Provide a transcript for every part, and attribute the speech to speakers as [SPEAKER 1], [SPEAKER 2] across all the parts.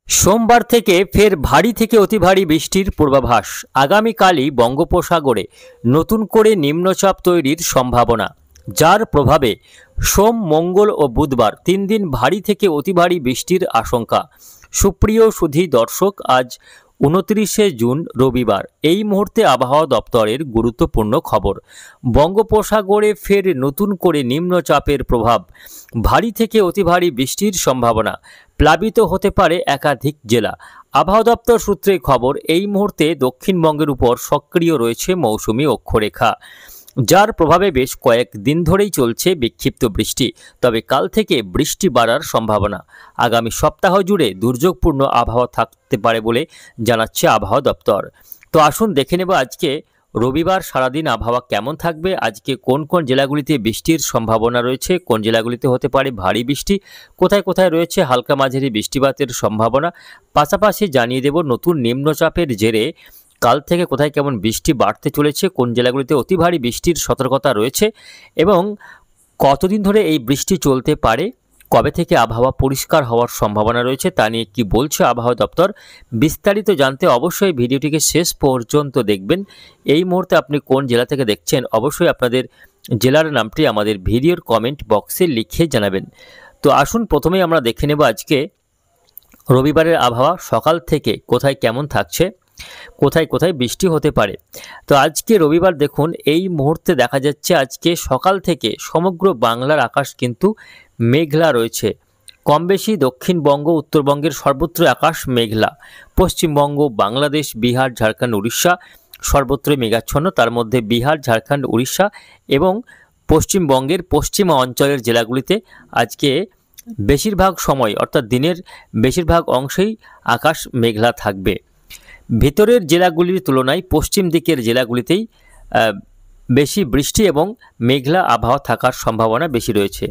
[SPEAKER 1] সোমবার থেকে ফের ভারী থেকে অতি ভারী বৃষ্টির পূর্বাভাস। আগামীকালই বঙ্গোপসাগরে নতুন করে নিম্নচাপ তৈরির সম্ভাবনা, যার প্রভাবে সোম, মঙ্গল ও বুধবার 3 দিন ভারী থেকে অতি ভারী বৃষ্টির আশঙ্কা। সুপ্রিয় সুধী দর্শক, আজ 29শে জুন রবিবার। এই মুহূর্তে আবহাওয়া দপ্তরের গুরুত্বপূর্ণ খবর। বঙ্গোপসাগরে ফের নতুন করে নিম্নচাপের প্রভাব, ভারী থেকে অতি ভারী বৃষ্টির সম্ভাবনা, প্লাবিত হতে পারে একাধিক জেলা। আবহাওয়া দপ্তর সূত্রে খবর, এই মুহূর্তে দক্ষিণবঙ্গের উপর সক্রিয় রয়েছে মৌসুমি অক্ষরেখা, যার প্রভাবে বেশ কয়েক দিন ধরেই চলছে বিক্ষিপ্ত বৃষ্টি। তবে কাল থেকে বৃষ্টি বাড়ার সম্ভাবনা। আগামী সপ্তাহ জুড়ে দুর্যোগপূর্ণ আবহাওয়া থাকতে পারে বলে জানাচ্ছে আবহাওয়া দপ্তর। তো আসুন দেখে নেব আজকে রবিবার সারাদিন আবহাওয়া কেমন থাকবে, আজকে কোন কোন জেলাগুলিতে বৃষ্টির সম্ভাবনা রয়েছে, কোন জেলাগুলিতে হতে পারে ভারী বৃষ্টি, কোথায় কোথায় রয়েছে হালকা মাঝারি বৃষ্টিপাতের সম্ভাবনা। পাশাপাশি জানিয়ে দেব নতুন নিম্নচাপের জেরে কাল থেকে কোথায় কেমন বৃষ্টি বাড়তে চলেছে, কোন জেলাগুলিতে অতি ভারী বৃষ্টির সতর্কতা রয়েছে এবং কতদিন ধরে এই বৃষ্টি চলতে পারে, কবে থেকে আবহাওয়া পরিষ্কার হওয়ার সম্ভাবনা রয়েছে, তা নিয়ে কি বলছে আবহাওয়া দপ্তর। বিস্তারিত জানতে অবশ্যই ভিডিওটিকে শেষ পর্যন্ত দেখবেন। এই মুহূর্তে আপনি কোন জেলা থেকে দেখছেন অবশ্যই আপনাদের জেলার নামটি আমাদের ভিডিওর কমেন্ট বক্সে লিখে জানাবেন। তো আসুন প্রথমেই আমরা দেখে নেব আজকে রবিবারের আবহাওয়া সকাল থেকে কোথায় কেমন থাকছে, কোথায় কোথায় বৃষ্টি হতে পারে। তো আজকে রবিবার দেখুন, এই মুহূর্তে দেখা যাচ্ছে আজকে সকাল থেকে সমগ্র বাংলার আকাশ কিন্তু মেঘলা রয়েছে। কম বেশি দক্ষিণবঙ্গ, উত্তরবঙ্গের সর্বত্র আকাশ মেঘলা। পশ্চিমবঙ্গ, বাংলাদেশ, বিহার, ঝাড়খণ্ড, উড়িষ্যা সর্বত্রই মেঘাচ্ছন্ন। তার মধ্যে বিহার, ঝাড়খণ্ড, উড়িষ্যা এবং পশ্চিমবঙ্গের পশ্চিমা অঞ্চলের জেলাগুলিতে আজকে বেশিরভাগ সময় অর্থাৎ দিনের বেশিরভাগ অংশেই আকাশ মেঘলা থাকবে। ভিতরের জেলাগুলির তুলনায় পশ্চিম দিকের জেলাগুলিতেই বেশি বৃষ্টি এবং মেঘলা আবহাওয়া থাকার সম্ভাবনা বেশি রয়েছে।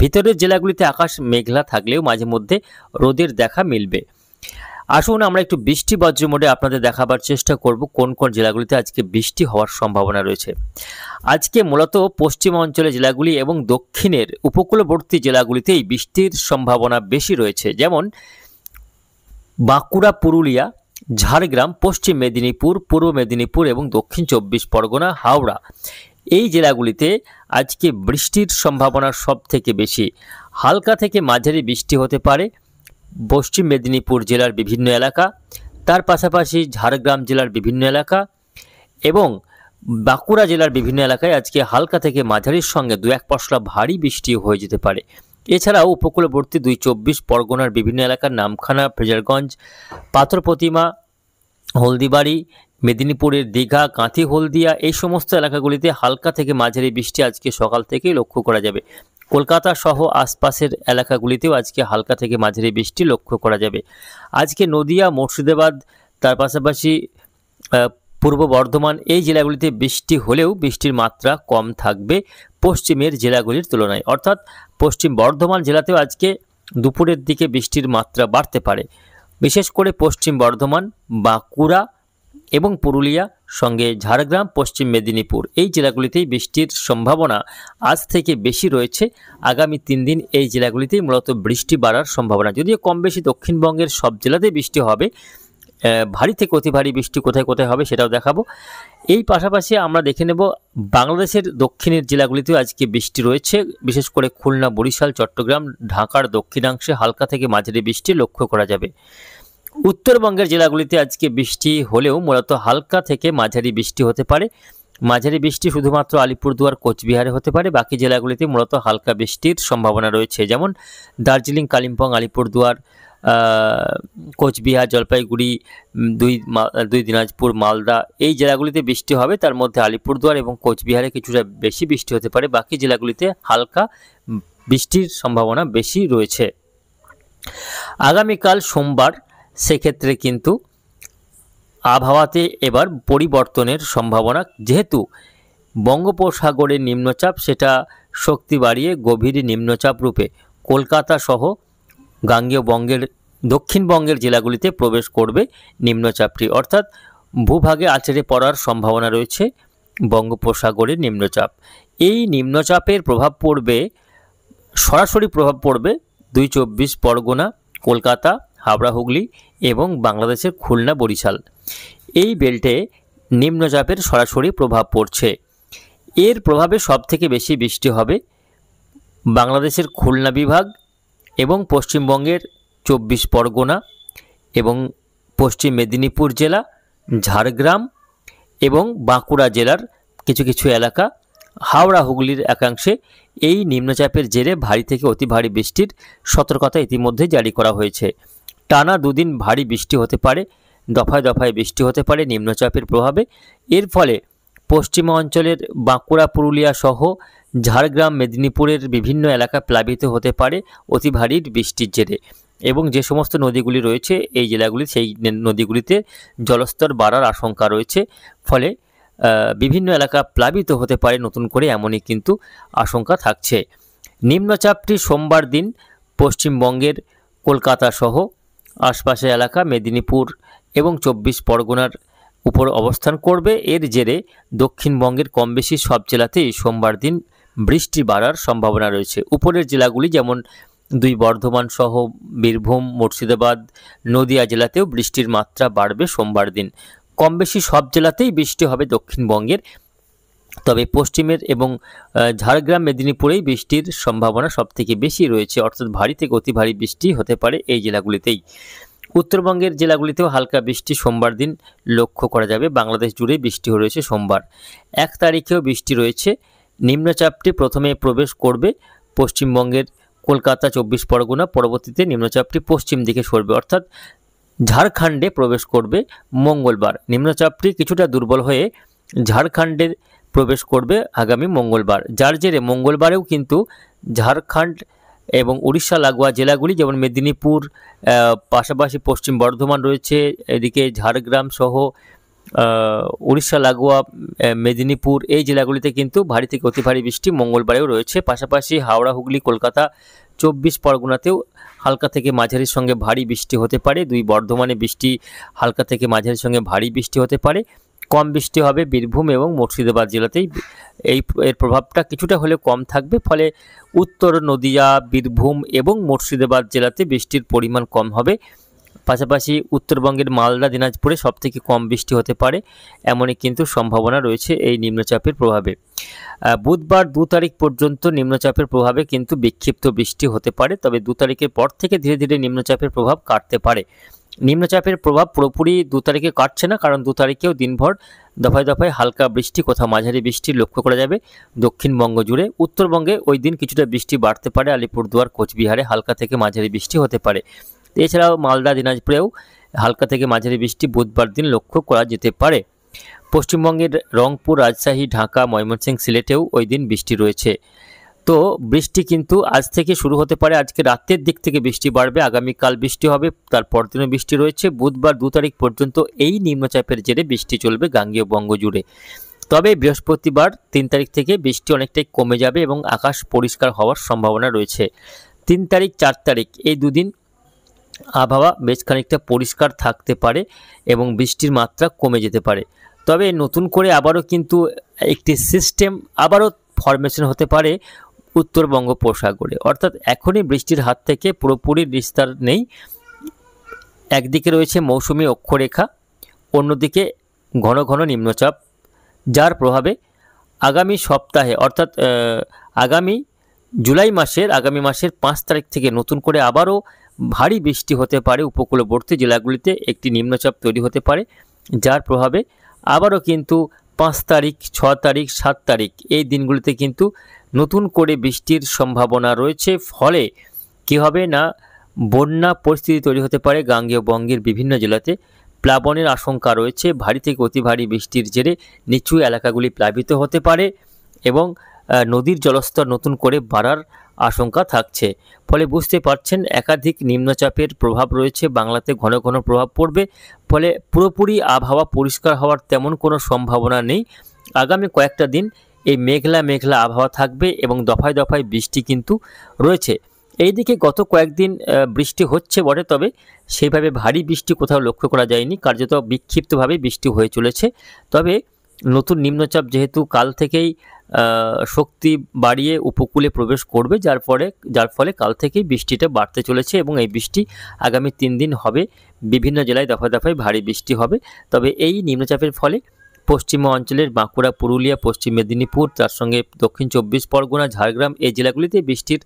[SPEAKER 1] ভিতরের জেলাগুলিতে আকাশ মেঘলা থাকলেও মাঝে মধ্যে রোদের দেখা মিলবে। আসুন আমরা একটু বৃষ্টি বজ্র মোডে আপনাদের দেখাবার চেষ্টা করব কোন কোন জেলাগুলিতে আজকে বৃষ্টি হওয়ার সম্ভাবনা রয়েছে। আজকে মূলত পশ্চিম অঞ্চলের জেলাগুলি এবং দক্ষিণের উপকূলবর্তী জেলাগুলিতেই বৃষ্টির সম্ভাবনা বেশি রয়েছে, যেমন বাঁকুড়া, পুরুলিয়া, ঝাড়গ্রাম, পশ্চিম মেদিনীপুর, পূর্ব মেদিনীপুর এবং দক্ষিণ 24 পরগনা, হাওড়া এই জেলাগুলিতে আজকে বৃষ্টির সম্ভাবনা সব থেকে বেশি। হালকা থেকে মাঝারি বৃষ্টি হতে পারে পশ্চিম মেদিনীপুর জেলার বিভিন্ন এলাকা, তার পাশাপাশি ঝাড়গ্রাম জেলার বিভিন্ন এলাকা এবং বাঁকুড়া জেলার বিভিন্ন এলাকায় আজকে হালকা থেকে মাঝারির সঙ্গে 2-1 পশলা ভারী বৃষ্টি হয়ে যেতে পারে। এছাড়াও উপকূলবর্তী 24 পরগনার বিভিন্ন এলাকার নামখানা, ফ্রেজারগঞ্জ, পাথর প্রতিমা, হলদিবাড়ি, মেদিনীপুরের দীঘা, কাঁথি, হলদিয়া এই সমস্ত এলাকাগুলিতে হালকা থেকে মাঝারি বৃষ্টি আজকে সকাল থেকেই লক্ষ্য করা যাবে। কলকাতা সহ আশপাশের এলাকাগুলিতেও আজকে হালকা থেকে মাঝারি বৃষ্টি লক্ষ্য করা যাবে। আজকে নদিয়া, মুর্শিদাবাদ, তার পাশাপাশি পূর্ব বর্ধমান এই জেলাগুলিতে বৃষ্টি হলেও বৃষ্টির মাত্রা কম থাকবে পশ্চিমের জেলাগুলির তুলনায়। অর্থাৎ পশ্চিম বর্ধমান জেলাতেও আজকে দুপুরের দিকে বৃষ্টির মাত্রা বাড়তে পারে। বিশেষ করে পশ্চিম বর্ধমান, বাঁকুড়া এবং পুরুলিয়া সঙ্গে ঝাড়গ্রাম, পশ্চিম মেদিনীপুর এই জেলাগুলিতেই বৃষ্টির সম্ভাবনা আজ থেকে বেশি রয়েছে। আগামী 3 দিন এই জেলাগুলিতেই মূলত বৃষ্টি বাড়ার সম্ভাবনা। যদিও কম বেশি দক্ষিণবঙ্গের সব জেলাতেই বৃষ্টি হবে, ভারী থেকে অতি ভারী বৃষ্টি কোথায় কোথায় হবে সেটাও দেখাবো। এই পাশাপাশি আমরা দেখে নেব বাংলাদেশের দক্ষিণের জেলাগুলিতেও আজকে বৃষ্টি রয়েছে। বিশেষ করে খুলনা, বরিশাল, চট্টগ্রাম, ঢাকার দক্ষিণাংশে হালকা থেকে মাঝারি বৃষ্টি লক্ষ্য করা যাবে। উত্তরবঙ্গের জেলাগুলিতে আজকে বৃষ্টি হলেও মূলত হালকা থেকে মাঝারি বৃষ্টি হতে পারে। মাঝারি বৃষ্টি শুধুমাত্র আলিপুরদুয়ার, কোচবিহারে হতে পারে। বাকি জেলাগুলিতে মূলত হালকা বৃষ্টির সম্ভাবনা রয়েছে, যেমন দার্জিলিং, কালিম্পং, আলিপুরদুয়ার, কোচবিহার, জলপাইগুড়ি, দুই দিনাজপুর, মালদা এই জেলাগুলিতে বৃষ্টি হবে। তার মধ্যে আলিপুরদুয়ার এবং কোচবিহারে কিছুটা বেশি বৃষ্টি হতে পারে। বাকি জেলাগুলিতে হালকা বৃষ্টির সম্ভাবনা বেশি রয়েছে। আগামীকাল সোমবার, সেক্ষেত্রে কিন্তু আবহাওয়াতে এবার পরিবর্তনের সম্ভাবনা, যেহেতু বঙ্গোপসাগরের নিম্নচাপ সেটা শক্তি বাড়িয়ে গভীর নিম্নচাপ রূপে কলকাতা সহ গাঙ্গেয় বঙ্গের দক্ষিণবঙ্গের জেলাগুলিতে প্রবেশ করবে নিম্নচাপটি। অর্থাৎ ভূভাগে আছড়ে পড়ার সম্ভাবনা রয়েছে বঙ্গোপসাগরের নিম্নচাপ। এই নিম্নচাপের প্রভাব পড়বে, সরাসরি প্রভাব পড়বে 24 পরগনা, কলকাতা, হাওড়া হুগলি এবং বাংলাদেশের খুলনা বরিশাল। এই বেল্টে নিম্নচাপের সরাসরি প্রভাব পড়ছে। এর প্রভাবে সবথেকে বেশি বৃষ্টি হবে বাংলাদেশের খুলনা বিভাগ এবং পশ্চিমবঙ্গের 24 পরগনা এবং পশ্চিম মেদিনীপুর জেলা, ঝাড়গ্রাম এবং বাঁকুড়া জেলার কিছু কিছু এলাকা, হাওড়া হুগলির একাংশে এই নিম্নচাপের জেরে ভারী থেকে অতি ভারী বৃষ্টির সতর্কতা ইতিমধ্যে জারি করা হয়েছে। টানা দুদিন ভারী বৃষ্টি হতে পারে, দফায় দফায় বৃষ্টি হতে পারে নিম্নচাপের প্রভাবে। এর ফলে পশ্চিমা অঞ্চলের বাঁকুড়া, পুরুলিয়া সহ ঝাড়গ্রাম, মেদিনীপুরের বিভিন্ন এলাকা প্লাবিত হতে পারে অতি ভারী বৃষ্টির জেরে, এবং যে সমস্ত নদীগুলি রয়েছে এই জেলাগুলি, সেই নদীগুলিতে জলস্তর বাড়ার আশঙ্কা রয়েছে। ফলে বিভিন্ন এলাকা প্লাবিত হতে পারে নতুন করে, এমনই কিন্তু আশঙ্কা থাকছে। নিম্নচাপটি সোমবার দিন পশ্চিমবঙ্গের কলকাতা সহ আশপাশের এলাকা, মেদিনীপুর এবং 24 পরগনার উপর অবস্থান করবে। এর জেরে দক্ষিণবঙ্গের কম বেশি সব জেলাতেই সোমবার দিন বৃষ্টি বাড়ার সম্ভাবনা রয়েছে। উপরের জেলাগুলি যেমন 2 বর্ধমান সহ বীরভূম, মুর্শিদাবাদ, নদিয়া জেলাতেও বৃষ্টির মাত্রা বাড়বে সোমবার দিন। কম বেশি সব জেলাতেই বৃষ্টি হবে দক্ষিণবঙ্গের, তবে পশ্চিমের এবং ঝাড়গ্রাম, মেদিনীপুরেই বৃষ্টির সম্ভাবনা সবথেকে বেশি রয়েছে, অর্থাৎ ভারী থেকে অতি ভারী বৃষ্টি হতে পারে এই জেলাগুলিতেই। উত্তরবঙ্গের জেলাগুলিতেও হালকা বৃষ্টি সোমবার দিন লক্ষ্য করা যাবে। বাংলাদেশ জুড়ে বৃষ্টি রয়েছে সোমবার 1 তারিখেও বৃষ্টি রয়েছে। নিম্নচাপটি প্রথমে প্রবেশ করবে পশ্চিমবঙ্গের কলকাতা, 24 পরগনা, পরবর্তীতে নিম্নচাপটি পশ্চিম দিকে সরবে, অর্থাৎ ঝাড়খণ্ডে প্রবেশ করবে মঙ্গলবার। নিম্নচাপটি কিছুটা দুর্বল হয়ে ঝাড়খণ্ডে প্রবেশ করবে আগামী মঙ্গলবার, যার জেরে মঙ্গলবারেও কিন্তু ঝাড়খণ্ড এবং উড়িষ্যা লাগোয়া জেলাগুলি যেমন মেদিনীপুর, পাশাপাশি পশ্চিম বর্ধমান রয়েছে, এদিকে ঝাড়গ্রাম সহ উড়িষ্যা লাগোয়া মেদিনীপুর, এই জেলাগুলিতে কিন্তু ভারী থেকে অতি ভারী বৃষ্টি মঙ্গলবারেও রয়েছে। পাশাপাশি হাওড়া, হুগলি, কলকাতা, 24 পরগনাতেও হালকা থেকে মাঝারির সঙ্গে ভারী বৃষ্টি হতে পারে। 2 বর্ধমানে বৃষ্টি হালকা থেকে মাঝারির সঙ্গে ভারী বৃষ্টি হতে পারে। কম বৃষ্টি হবে বীরভূম এবং মুর্শিদাবাদ জেলাতেই, এর প্রভাবটা কিছুটা হলে কম থাকবে। ফলে উত্তর নদিয়া, বীরভূম এবং মুর্শিদাবাদ জেলাতে বৃষ্টির পরিমাণ কম হবে। পাশাপাশি উত্তরবঙ্গের মালদা, দিনাজপুরে সবথেকে কম বৃষ্টি হতে পারে, এমনই কিন্তু সম্ভাবনা রয়েছে এই নিম্নচাপের প্রভাবে। বুধবার 2 তারিখ পর্যন্ত নিম্নচাপের প্রভাবে কিন্তু বিক্ষিপ্ত বৃষ্টি হতে পারে, তবে 2 তারিখের পর থেকে ধীরে ধীরে নিম্নচাপের প্রভাব কাটতে পারে। নিম্নচাপের প্রভাব পুরোপুরি 2 তারিখে কাটছে না, কারণ 2 তারিখেও দিনভর দফায় দফায় হালকা বৃষ্টি, কোথাও মাঝারি বৃষ্টি লক্ষ্য করা যাবে দক্ষিণবঙ্গ জুড়ে। উত্তরবঙ্গে ওই দিন কিছুটা বৃষ্টি বাড়তে পারে, আলিপুরদুয়ার, কোচবিহারে হালকা থেকে মাঝারি বৃষ্টি হতে পারে। এছাড়াও মালদা, দিনাজপুরেও হালকা থেকে মাঝারি বৃষ্টি বুধবার দিন লক্ষ্য করা যেতে পারে। পশ্চিমবঙ্গের রংপুর, রাজশাহী, ঢাকা, ময়মনসিংহ, সিলেটেও ওই দিন বৃষ্টি রয়েছে। তো বৃষ্টি কিন্তু আজ থেকে শুরু হতে পারে, আজকে রাতের দিক থেকে বৃষ্টি বাড়বে, আগামীকাল বৃষ্টি হবে, তারপর দিনও বৃষ্টি রয়েছে। বুধবার 2 তারিখ পর্যন্ত এই নিম্নচাপের জেরে বৃষ্টি চলবে গাঙ্গেয় বঙ্গ জুড়ে। তবে বৃহস্পতিবার 3 তারিখ থেকে বৃষ্টি অনেকটাই কমে যাবে এবং আকাশ পরিষ্কার হওয়ার সম্ভাবনা রয়েছে। 3 তারিখ, 4 তারিখ এই দুদিন আবহাওয়া বেশ খানিকটা পরিষ্কার থাকতে পারে এবং বৃষ্টির মাত্রা কমে যেতে পারে। তবে নতুন করে আবারও কিন্তু একটি সিস্টেম আবারও ফরমেশন হতে পারে উত্তর বঙ্গোপসাগরে, অর্থাৎ এখনই বৃষ্টির হাত থেকে পুরোপুরি নিস্তার নেই। একদিকে রয়েছে মৌসুমী অক্ষরেখা, অন্যদিকে ঘন ঘন নিম্নচাপ, যার প্রভাবে আগামী সপ্তাহে অর্থাৎ আগামী মাসের 5 তারিখ থেকে নতুন করে আবারও ভারী বৃষ্টি হতে পারে। উপকূলবর্তী জেলাগুলিতে একটি নিম্নচাপ তৈরি হতে পারে, যার প্রভাবে আবারও কিন্তু 5 তারিখ, 6 তারিখ, 7 তারিখ এই দিনগুলিতে কিন্তু নতুন করে বৃষ্টির সম্ভাবনা রয়েছে। ফলে কী হবে না, বন্যা পরিস্থিতি তৈরি হতে পারে গাঙ্গেয় বঙ্গের বিভিন্ন জেলাতে, প্লাবনের আশঙ্কা রয়েছে। ভারী থেকে অতি ভারী বৃষ্টির জেরে নিচু এলাকাগুলি প্লাবিত হতে পারে এবং নদীর জলস্তর নতুন করে বাড়ার আশঙ্কা থাকছে। ফলে বুঝতে পারছেন একাধিক নিম্নচাপের প্রভাব রয়েছে, বাংলাতে ঘন ঘন প্রভাব পড়বে। ফলে পুরোপুরি আবহাওয়া পরিষ্কার হওয়ার তেমন কোনো সম্ভাবনা নেই। আগামী কয়েকটা দিন এই মেঘলা মেঘলা আবহাওয়া থাকবে এবং দফায় দফায় বৃষ্টি কিন্তু রয়েছে। এইদিকে গত কয়েকদিন বৃষ্টি হচ্ছে বটে, তবে সেইভাবে ভারী বৃষ্টি কোথাও লক্ষ্য করা যায়নি, কার্যত বিক্ষিপ্তভাবে বৃষ্টি হয়ে চলেছে। তবে নতুন নিম্নচাপ যেহেতু কাল থেকেই শক্তি বাড়িয়ে উপকূলে প্রবেশ করবে, যার ফলে কাল থেকেই বৃষ্টিটা বাড়তে চলেছে এবং এই বৃষ্টি আগামী 3 দিন হবে। বিভিন্ন জেলায় দফায় দফায় ভারী বৃষ্টি হবে। তবে এই নিম্নচাপের ফলে পশ্চিমা অঞ্চলের বাঁকুড়া, পুরুলিয়া, পশ্চিম মেদিনীপুর, তার সঙ্গে দক্ষিণ 24 পরগনা, ঝাড়গ্রাম এই জেলাগুলিতে বৃষ্টির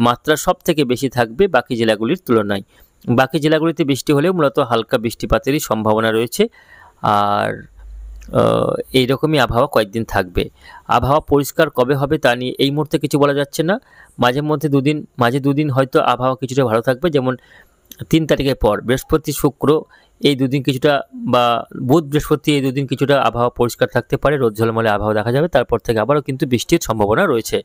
[SPEAKER 1] মাত্রা সবথেকে বেশি থাকবে বাকি জেলাগুলির তুলনায়। বাকি জেলাগুলিতে বৃষ্টি হলেও মূলত হালকা বৃষ্টিপাতেরই সম্ভাবনা রয়েছে। আর এইরকমই আবহাওয়া কয়েকদিন থাকবে। আবহাওয়া পরিষ্কার কবে হবে তা নিয়ে এই মুহূর্তে কিছু বলা যাচ্ছে না। মাঝে দুদিন হয়তো আবহাওয়া কিছুটা ভালো থাকবে, যেমন 3 তারিখের পর বৃহস্পতি, শুক্র এই দুদিন কিছুটা, বা বুধ, বৃহস্পতি এই দুদিন কিছুটা আবহাওয়া পরিষ্কার থাকতে পারে, রোদ ঝলমলে আবহাওয়া দেখা যাবে। তারপর থেকে আবারও কিন্তু বৃষ্টির সম্ভাবনা রয়েছে।